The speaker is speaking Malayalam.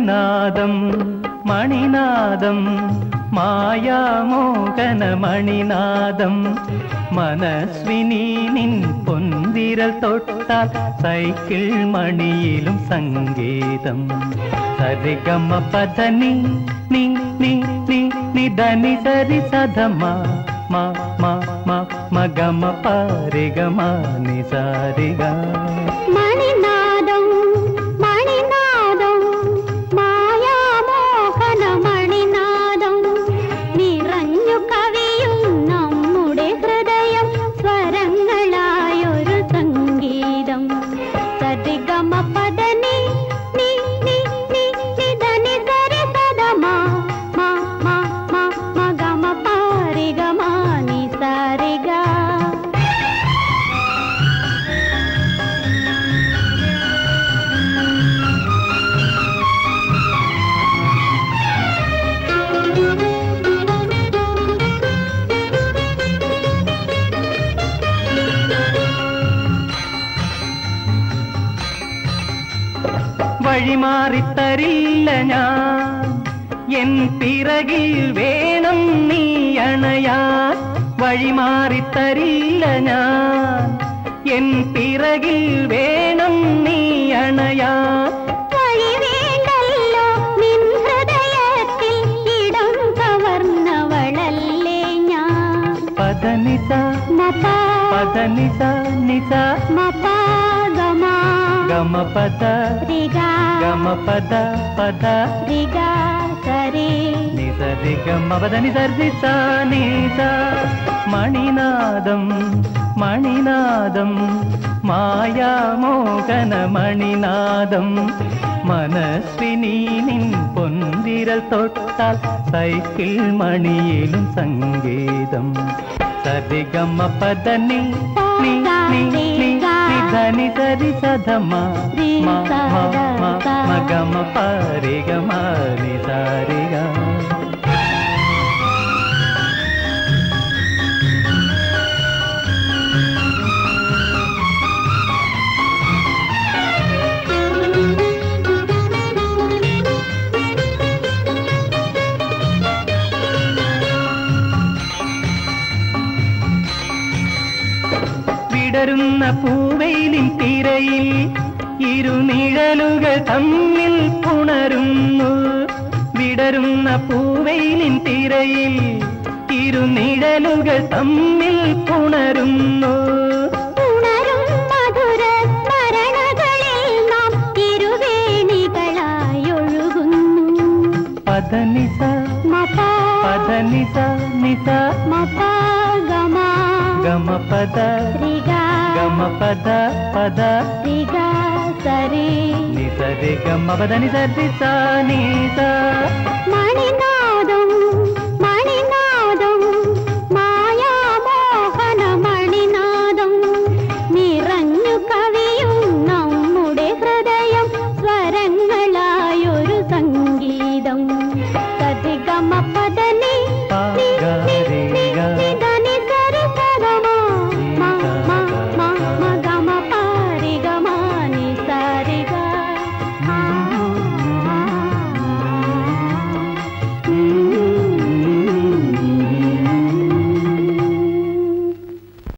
മണിനാദം മണിനാദം മായാമോഹന മണിനാദം മനസ്വിനി നിൻ പൊന്തിരൽ തൊട്ടാൽ സൈക്കിൾ മണിയിലും സംഗീതം സരിഗമ പദനി നി നി നി നിദനി സരി സധമ മ മ മ മഗമ പരിഗമ നിസാരിഗ മണിനാദം മണിനാദം മായാമോഹന മണിനാദം നിറഞ്ഞു കവിയും നമ്മുടെ ഹൃദയം സ്വരങ്ങളായൊരു സംഗീതം സരിഗമ പദനി നി നി നി നിദനി സരി സധമ മ മ മ മഗമ പരിഗമ നിസാരിഗ വഴിമാറിത്തരില്ല ഞാൻ എൻ പിറകിൽ വേണം നീ അണയാൻ വഴിമാറിത്തരില്ല ഞാൻ എൻ പിറകിൽ വേണം നീ അണയാൻ വഴി വേണ്ടല്ലോ നിൻ ഹൃദയത്തിൽ ഇടം കവർന്നവളല്ലേ ഞാൻ പദനിസ മപ പദനിസ നിസ മപ ഗമ ഗമ പദ രിഗ ഗമ പദ പദ രിഗ സരി നിസ ഗമ പദ നിസ നിസ നിസ മണിനാദം മണിനാദം മായാമോഹന മണിനാദം മനസ്വിനി നിൻ പൊന്തിരൽ തൊട്ടാൽ സൈക്കിൾ മണിയിലും സംഗീതം സരിഗമ പദനി നി നി നി ധനി സരി സധമ മ മ മ മഗമ പരിഗമ നിസാരിഗ വിടരുന്ന പൂവെയിലിൻ തിരയിൽ ഇരുനിഴലുകൾ തമ്മിൽ പുണരുന്നു വിടരുന്ന പൂവെയിലിൻ തിരയിൽ ഇരുനിഴലുകൾ തമ്മിൽ പുണരുന്നു ഉണരും മധുര സ്മരണകളിൽ നാം ഇരുവേണികളായി ഒഴുകുന്നു പദനിസ മപ പദനിസ നിസ മപ ഗമ ഗമ പദ രിഗ ഗമ പദ പദ രിഗ സരി നിസ ഗമ പദ നിസ നിസ നിസ മണിനാദം